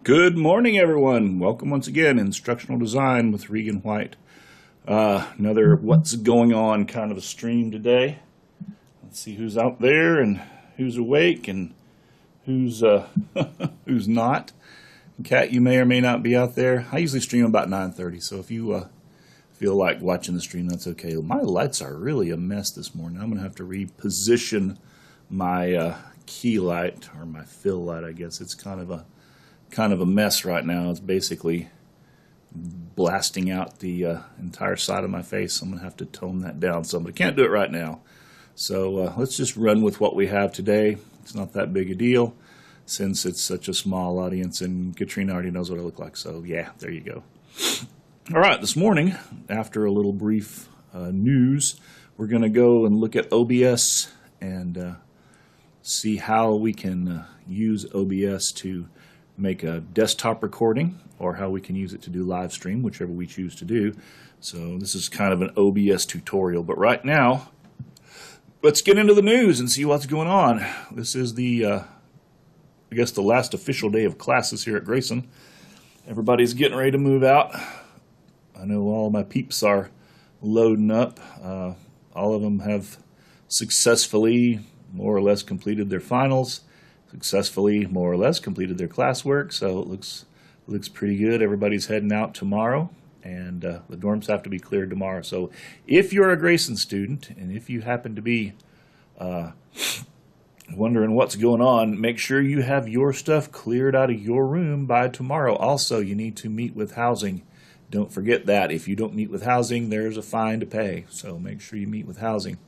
Good morning, everyone. Welcome once again, Instructional Design with Regan White. Another what's going on kind of a stream today. Let's see who's out there and who's awake and who's who's not. Kat, you may or may not be out there. I usually stream about 9:30, so if you feel like watching the stream, that's okay. My lights are really a mess this morning. I'm going to have to reposition my key light, or my fill light, I guess. It's kind of a mess right now. It's basically blasting out the entire side of my face. I'm going to have to tone that down some, but I can't do it right now. So let's just run with what we have today. It's not that big a deal since it's such a small audience, and Katrina already knows what I look like. So yeah, there you go. All right, this morning, after a little brief news, we're going to go and look at OBS and see how we can use OBS to make a desktop recording, or how we can use it to do live stream, whichever we choose to do. So this is kind of an OBS tutorial, but right now, let's get into the news and see what's going on. This is I guess the last official day of classes here at Grayson. Everybody's getting ready to move out. I know all my peeps are loading up. All of them have successfully, more or less, completed their finals. Successfully, more or less, completed their classwork, so it looks pretty good. Everybody's heading out tomorrow, and the dorms have to be cleared tomorrow. So if you're a Grayson student, and if you happen to be wondering what's going on, make sure you have your stuff cleared out of your room by tomorrow. Also, you need to meet with housing. Don't forget that. If you don't meet with housing, there's a fine to pay, so make sure you meet with housing.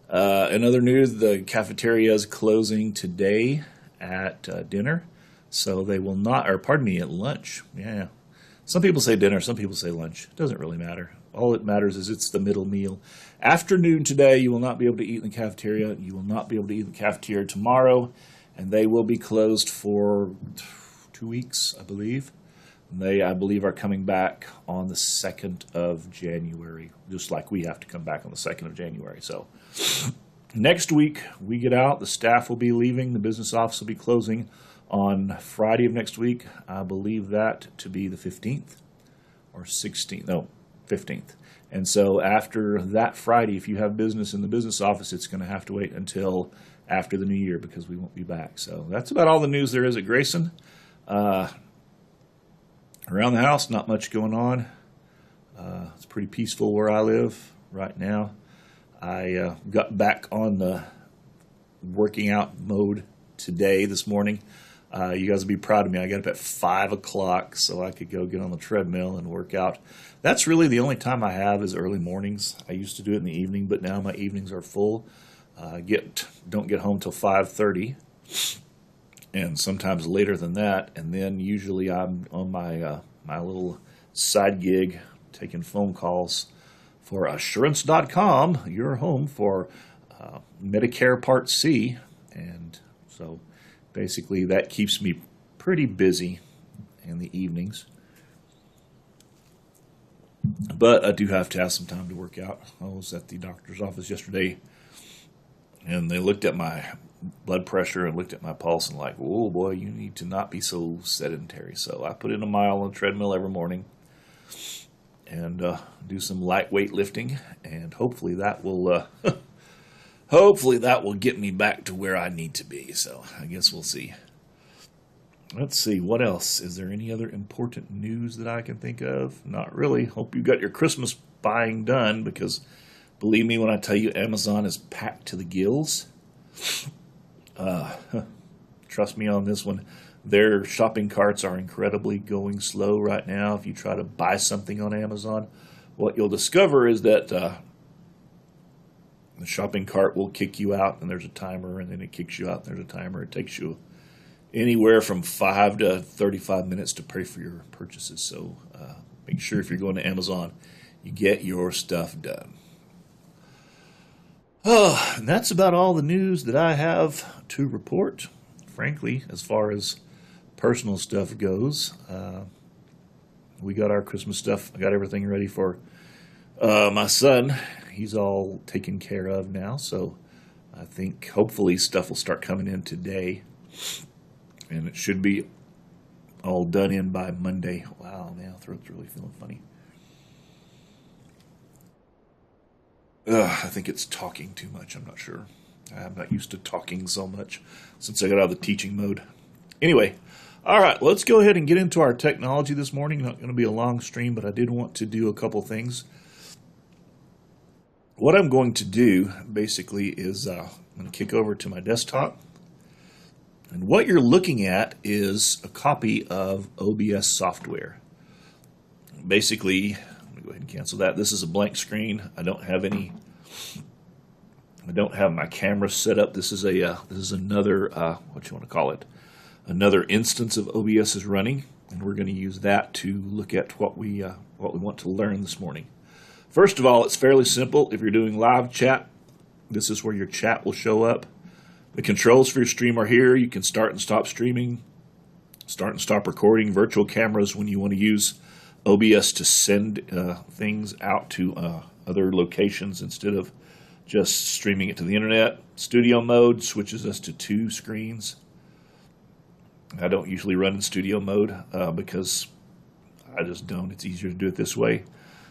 In other news, the cafeteria is closing today at dinner, so they will not, or pardon me, at lunch. Yeah, some people say dinner, some people say lunch. It doesn't really matter. All that matters is it's the middle meal. Afternoon today, you will not be able to eat in the cafeteria. You will not be able to eat in the cafeteria tomorrow, and they will be closed for 2 weeks, I believe. They, I believe, are coming back on the 2nd of January, just like we have to come back on the 2nd of January. So next week, we get out. The staff will be leaving. The business office will be closing on Friday of next week. I believe that to be the 15th or 16th. No, 15th. And so after that Friday, if you have business in the business office, it's going to have to wait until after the new year because we won't be back. So that's about all the news there is at Grayson. Around the house, not much going on. It's pretty peaceful where I live right now. I got back on the working out mode this morning. You guys will be proud of me. I got up at 5 o'clock so I could go get on the treadmill and work out. That's really the only time I have is early mornings. I used to do it in the evening, but now my evenings are full. Don't get home till 5:30. And sometimes later than that, and then usually I'm on my my little side gig taking phone calls for assurance.com, your home for Medicare Part C, and so basically that keeps me pretty busy in the evenings. But I do have to have some time to work out. I was at the doctor's office yesterday, and they looked at my blood pressure and looked at my pulse and like, oh boy, you need to not be so sedentary. So I put in a mile on the treadmill every morning and do some lightweight lifting, and hopefully that will get me back to where I need to be. So I guess we'll see. Let's see, what else? Is there any other important news that I can think of? Not really. Hope you got your Christmas buying done, because believe me when I tell you Amazon is packed to the gills. Trust me on this one. Their shopping carts are incredibly going slow right now. If you try to buy something on Amazon, what you'll discover is that the shopping cart will kick you out, and there's a timer, and then it kicks you out, and there's a timer. It takes you anywhere from 5 to 35 minutes to pay for your purchases. So make sure if you're going to Amazon, you get your stuff done. Oh, and that's about all the news that I have to report, frankly, as far as personal stuff goes. We got our Christmas stuff. I got everything ready for my son. He's all taken care of now, so I think hopefully stuff will start coming in today. And it should be all done in by Monday. Wow, man, throat's really feeling funny. I think it's talking too much. I'm not sure. I'm not used to talking so much since I got out of the teaching mode. Anyway, all right, let's go ahead and get into our technology this morning. Not going to be a long stream, but I did want to do a couple things. What I'm going to do basically is I'm going to kick over to my desktop. And what you're looking at is a copy of OBS software. Basically, let me go ahead and cancel that. This is a blank screen. I don't have my camera set up. This is another what you want to call it, another instance of OBS is running, and we're going to use that to look at what we want to learn this morning. First of all, it's fairly simple. If you're doing live chat, this is where your chat will show up. The controls for your stream are here. You can start and stop streaming, start and stop recording, virtual cameras when you want to use OBS to send things out to other locations instead of just streaming it to the internet. Studio mode switches us to 2 screens. I don't usually run in studio mode because I just don't. It's easier to do it this way.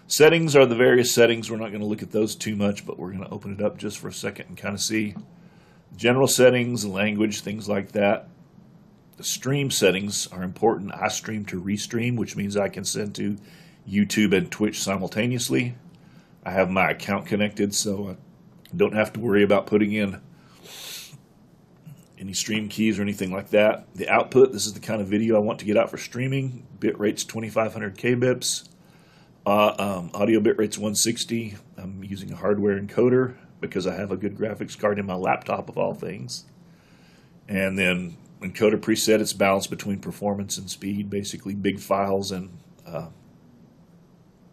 Settings are the various settings. We're not going to look at those too much, but we're going to open it up just for a second and kind of see general settings, language, things like that. The stream settings are important. I stream to restream, which means I can send to YouTube and Twitch simultaneously. I have my account connected, so I don't have to worry about putting in any stream keys or anything like that. The output, this is the kind of video I want to get out for streaming. Bit rate's 2500 kbps. Audio bit rate's 160. I'm using a hardware encoder because I have a good graphics card in my laptop of all things. And then encoder preset, it's balanced between performance and speed, basically big files and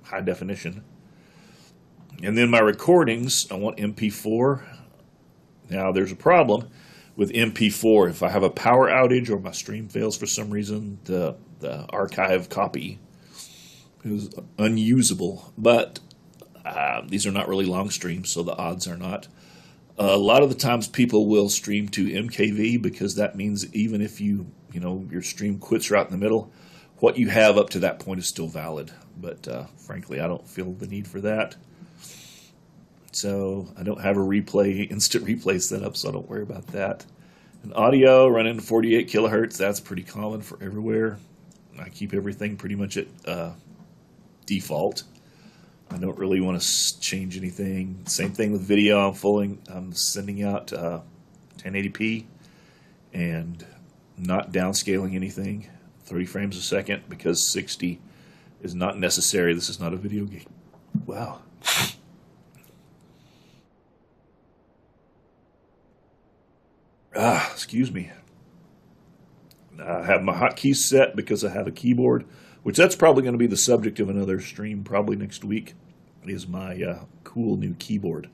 high definition. And then my recordings, I want MP4. Now there's a problem with MP4. If I have a power outage or my stream fails for some reason, the archive copy is unusable. But these are not really long streams, so the odds are not. A lot of the times people will stream to MKV because that means even if your stream quits right in the middle, what you have up to that point is still valid. But frankly, I don't feel the need for that. So I don't have a instant replay set up, so I don't worry about that. And audio running to 48 kilohertz, that's pretty common for everywhere. I keep everything pretty much at default. I don't really want to change anything. Same thing with video. I'm sending out 1080p and not downscaling anything. 30 frames a second because 60 is not necessary. This is not a video game. Wow. Excuse me. I have my hotkeys set because I have a keyboard, which that's probably going to be the subject of another stream probably next week, is my cool new keyboard.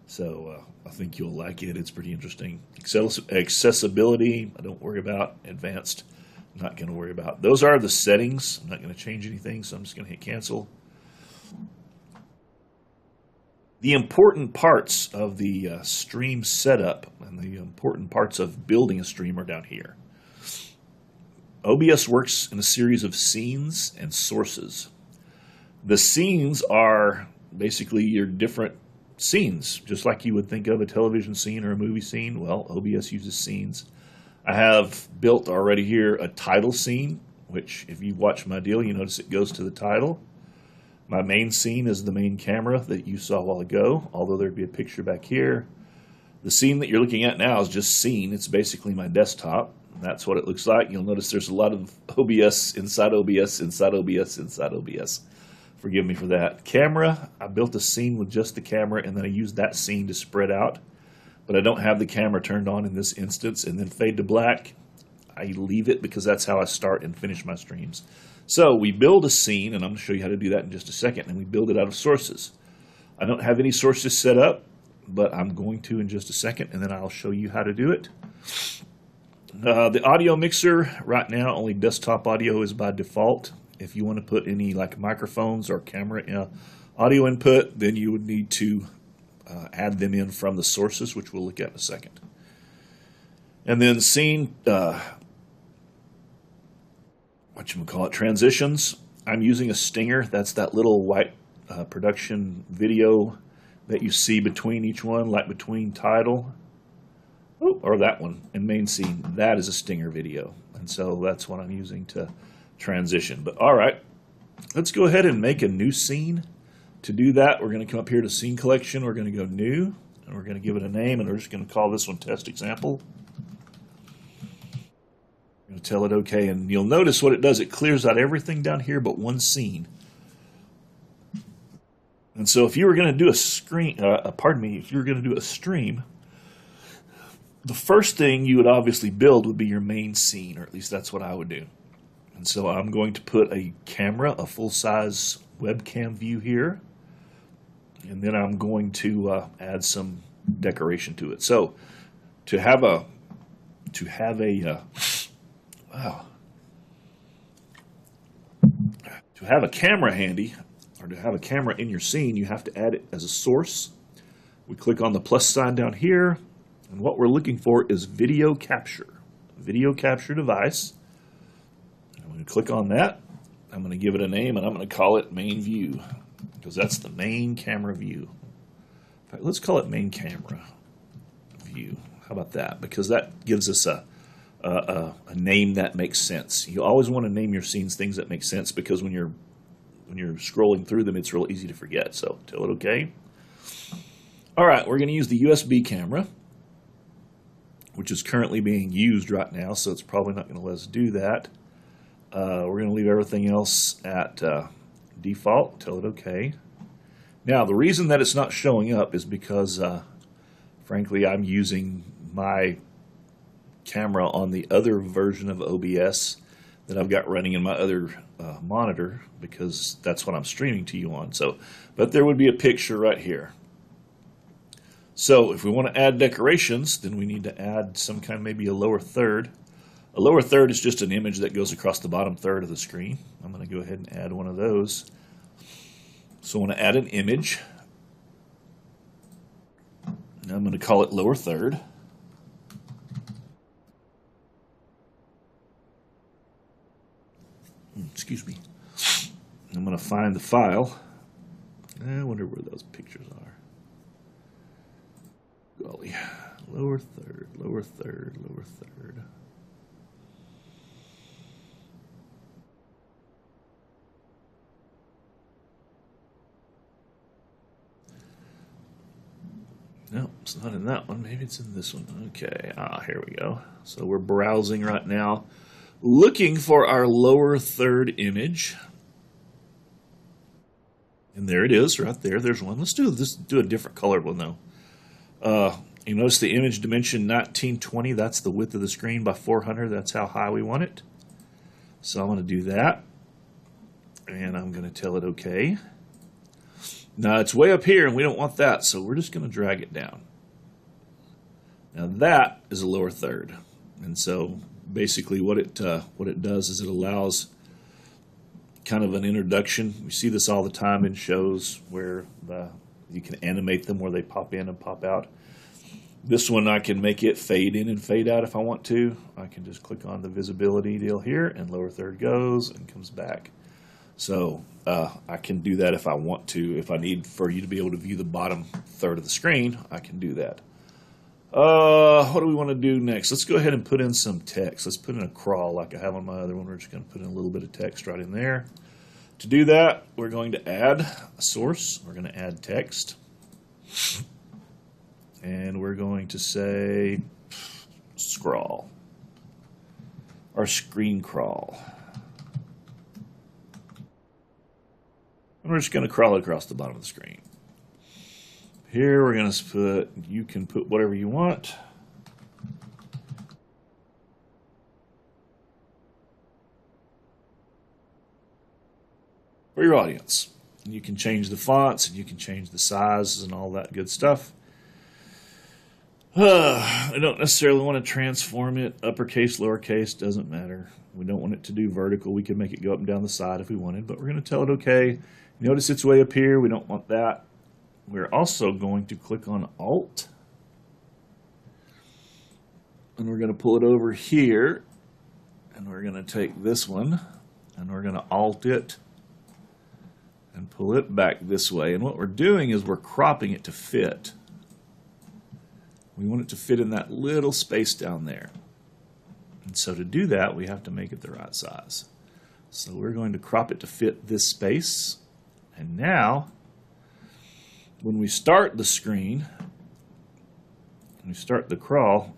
So I think you'll like it. It's pretty interesting. Accessibility, I don't worry about. Advanced, I'm not going to worry about. Those are the settings. I'm not going to change anything, so I'm just going to hit cancel. The important parts of the stream setup and the important parts of building a stream are down here. OBS works in a series of scenes and sources. The scenes are basically your different scenes, just like you would think of a television scene or a movie scene. Well, OBS uses scenes. I have built already here a title scene, which if you watch my deal, you notice it goes to the title. My main scene is the main camera that you saw a while ago, although there'd be a picture back here. The scene that you're looking at now is just scene. It's basically my desktop. That's what it looks like. You'll notice there's a lot of OBS, inside OBS, inside OBS, inside OBS. Forgive me for that. Camera, I built a scene with just the camera, and then I used that scene to spread out. But I don't have the camera turned on in this instance. And then fade to black, I leave it because that's how I start and finish my streams. So we build a scene, and I'm going to show you how to do that in just a second, and we build it out of sources. I don't have any sources set up, but I'm going to in just a second, and then I'll show you how to do it. The audio mixer, right now, only desktop audio is by default. If you want to put any like microphones or camera audio input, then you would need to add them in from the sources, which we'll look at in a second. And then scene whatchamacallit, transitions. I'm using a stinger. That's that little white production video that you see between each one, like between title, or that one, and main scene. That is a stinger video. And so that's what I'm using to transition. But all right, let's go ahead and make a new scene. To do that, we're going to come up here to Scene Collection. We're going to go New, and we're going to give it a name, and we're just going to call this one Test Example. I'm going to tell it OK, and you'll notice what it does. It clears out everything down here but one scene. And so if you were going to do a screen, if you were going to do a stream, the first thing you would obviously build would be your main scene, or at least that's what I would do. And so I'm going to put a camera, a full-size webcam view here, and then I'm going to add some decoration to it. So to have a camera handy, or to have a camera in your scene, you have to add it as a source. We click on the plus sign down here, and what we're looking for is video capture device. I'm going to click on that. I'm going to give it a name, and I'm going to call it main view, because that's the main camera view. In fact, let's call it main camera view. How about that? Because that gives us a name that makes sense. You always want to name your scenes things that make sense, because when you're scrolling through them, it's real easy to forget. So tell it OK. All right, we're going to use the USB camera, which is currently being used right now, so it's probably not going to let us do that. We're going to leave everything else at default. Tell it OK. Now, the reason that it's not showing up is because, frankly, I'm using my camera on the other version of OBS that I've got running in my other monitor, because that's what I'm streaming to you on. So, but there would be a picture right here. So if we want to add decorations, then we need to add some kind, maybe a lower third. A lower third is just an image that goes across the bottom third of the screen. I'm going to go ahead and add one of those. So I want to add an image. Now I'm going to call it lower third. Excuse me. I'm going to find the file. I wonder where those pictures are. Golly. Lower third, lower third, lower third. No, it's not in that one. Maybe it's in this one. Okay, here we go. So we're browsing right now, looking for our lower third image. And there it is, right there. There's one. Let's do a different colored one, though. You notice the image dimension 1920. That's the width of the screen by 400. That's how high we want it. So I'm going to do that. And I'm going to tell it OK. Now it's way up here, and we don't want that, so we're just going to drag it down. Now that is a lower third. And so basically what it does is it allows kind of an introduction. We see this all the time in shows where you can animate them where they pop in and pop out. This one I can make it fade in and fade out if I want to. I can just click on the visibility deal here, and lower third goes and comes back. So I can do that if I want to. If I need for you to be able to view the bottom third of the screen, I can do that. What do we want to do next? Let's go ahead and put in some text. Let's put in a crawl like I have on my other one. We're just going to put in a little bit of text right in there. To do that, we're going to add a source. We're going to add text. And we're going to say scroll or screen crawl. And we're just going to crawl it across the bottom of the screen. Here we're going to put, you can put whatever you want. For your audience. And you can change the fonts, and you can change the sizes and all that good stuff. I don't necessarily want to transform it. Uppercase, lowercase, doesn't matter. We don't want it to do vertical. We can make it go up and down the side if we wanted, but we're going to tell it OK. Notice it's way up here. We don't want that. We're also going to click on Alt. And we're going to pull it over here. And we're going to take this one. and we're going to alt it and pull it back this way. And what we're doing is we're cropping it to fit. We want it to fit in that little space down there. And so to do that, we have to make it the right size. So we're going to crop it to fit this space. And now, when we start the screen, when we start the crawl,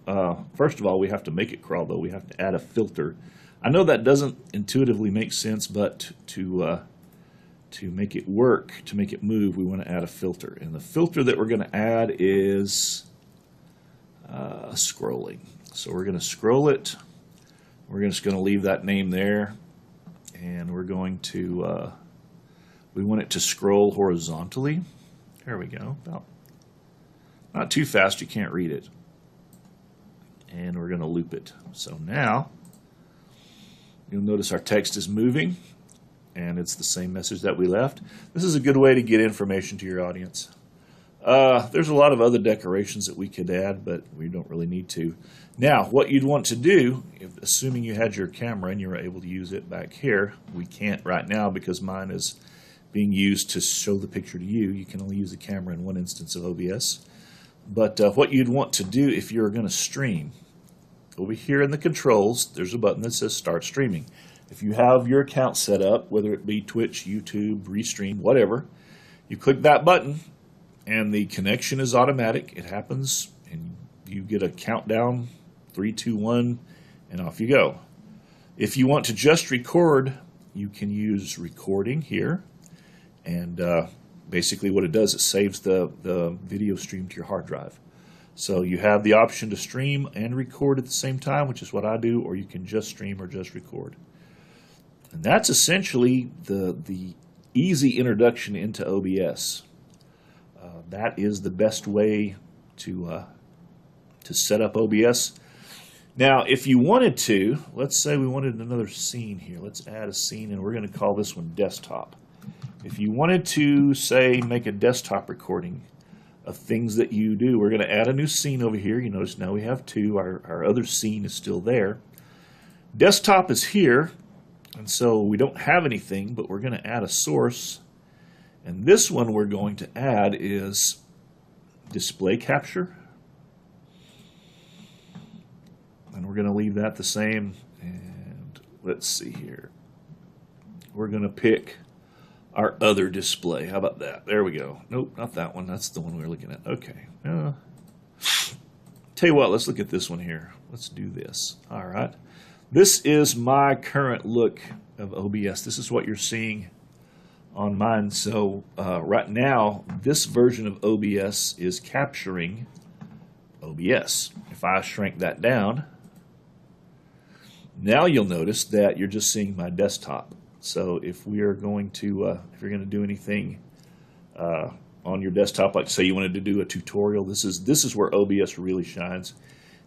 first of all, we have to make it crawl, though. We have to add a filter. I know that doesn't intuitively make sense, but to make it work, to make it move, we want to add a filter. And the filter that we're going to add is scrolling. So we're going to scroll it. We're just going to leave that name there. And we're going to, we want it to scroll horizontally. There we go. About, not too fast, you can't read it. And we're going to loop it. So now, you'll notice our text is moving, and it's the same message that we left. This is a good way to get information to your audience. There's a lot of other decorations that we could add, but we don't really need to. Now, what you'd want to do, assuming you had your camera and you were able to use it back here, we can't right now because mine is being used to show the picture to you. You can only use the camera in one instance of OBS. But what you'd want to do if you're going to stream, over here in the controls, there's a button that says Start Streaming. If you have your account set up, whether it be Twitch, YouTube, Restream, whatever, you click that button and the connection is automatic. It happens and you get a countdown, 3, 2, 1, and off you go. If you want to just record, you can use recording here. And basically what it does, it saves the video stream to your hard drive. So you have the option to stream and record at the same time, which is what I do, or you can just stream or just record. And that's essentially the easy introduction into OBS. That is the best way to set up OBS. Now, if you wanted to, let's say we wanted another scene here. Let's add a scene, and we're going to call this one Desktop. If you wanted to, say, make a desktop recording of things that you do, we're going to add a new scene over here. You notice now we have two. Our other scene is still there. Desktop is here, and so we don't have anything, but we're going to add a source. And this one we're going to add is display capture. And we're going to leave that the same. And let's see here. We're going to pick our other display. How about that? There we go. Nope, not that one. That's the one we're looking at. Okay. Tell you what, let's look at this one here. Let's do this. All right. This is my current look of OBS. This is what you're seeing on mine. So right now, this version of OBS is capturing OBS. If I shrink that down, now you'll notice that you're just seeing my desktop. So if we are going to, if you're going to do anything on your desktop, like say you wanted to do a tutorial, this is where OBS really shines,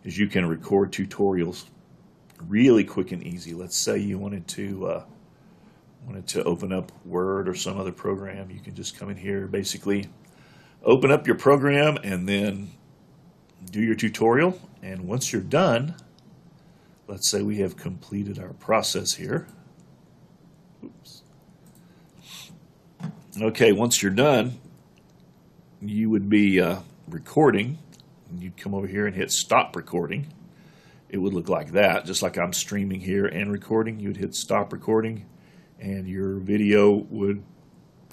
is you can record tutorials really quick and easy. Let's say you wanted to open up Word or some other program. You can just come in here, basically open up your program, and then do your tutorial. And once you're done, let's say we have completed our process here. Oops. Okay, once you're done, you would be recording, and you'd come over here and hit stop recording. It would look like that, just like I'm streaming here and recording. You'd hit stop recording, and your video would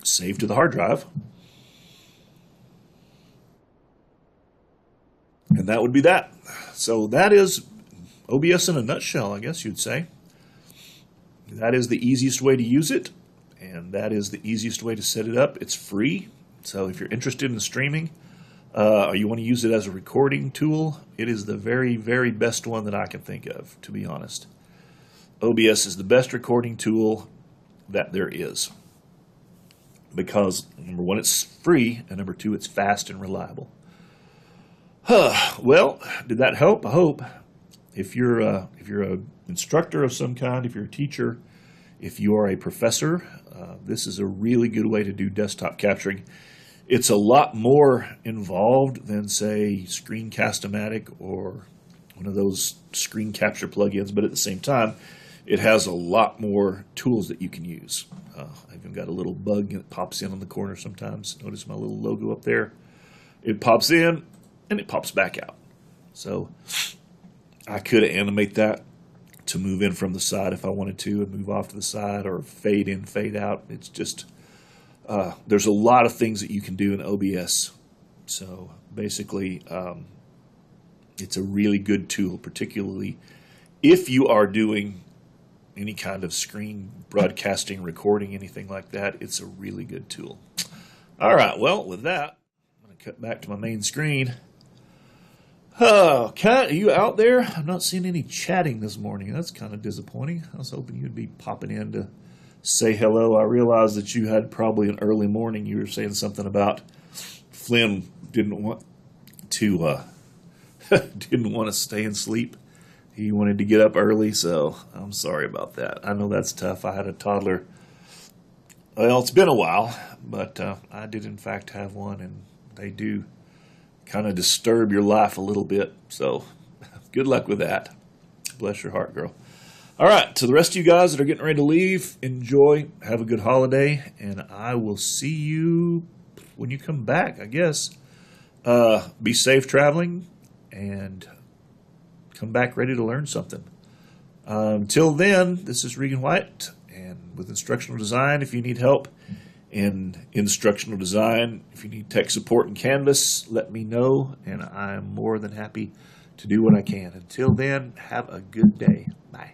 save to the hard drive. And that would be that. So that is OBS in a nutshell, I guess you'd say. That is the easiest way to use it, and that is the easiest way to set it up. It's free, so if you're interested in streaming or you want to use it as a recording tool, it is the very, very best one that I can think of, to be honest. OBS is the best recording tool that there is, because number one, it's free, and number two, it's fast and reliable. Well, did that help? I hope. If you're an instructor of some kind, if you're a teacher, if you are a professor, this is a really good way to do desktop capturing. It's a lot more involved than, say, Screencast-O-Matic or one of those screen capture plugins, but at the same time, it has a lot more tools that you can use. I've even got a little bug that pops in on the corner sometimes. Notice my little logo up there. It pops in and it pops back out. So I could animate that to move in from the side if I wanted to and move off to the side, or fade in, fade out. It's just, there's a lot of things that you can do in OBS. So basically, it's a really good tool, particularly if you are doing any kind of screen broadcasting, recording, anything like that. It's a really good tool. All right, well, with that, I'm going to cut back to my main screen. Oh, Kat, are you out there? I'm not seeing any chatting this morning. That's kind of disappointing. I was hoping you'd be popping in to say hello. I realized that you had probably an early morning. You were saying something about Flynn didn't want to stay and sleep. He wanted to get up early, so I'm sorry about that. I know that's tough. I had a toddler. Well, it's been a while, but I did in fact have one, and they do kind of disturb your life a little bit. So good luck with that. Bless your heart, girl. All right, to the rest of you guys that are getting ready to leave, enjoy. Have a good holiday, and I will see you when you come back, I guess. Be safe traveling, and come back ready to learn something. Until then, this is Regan White, and with instructional design, if you need help in instructional design, if you need tech support in Canvas, let me know, and I'm more than happy to do what I can. Until then, have a good day. Bye.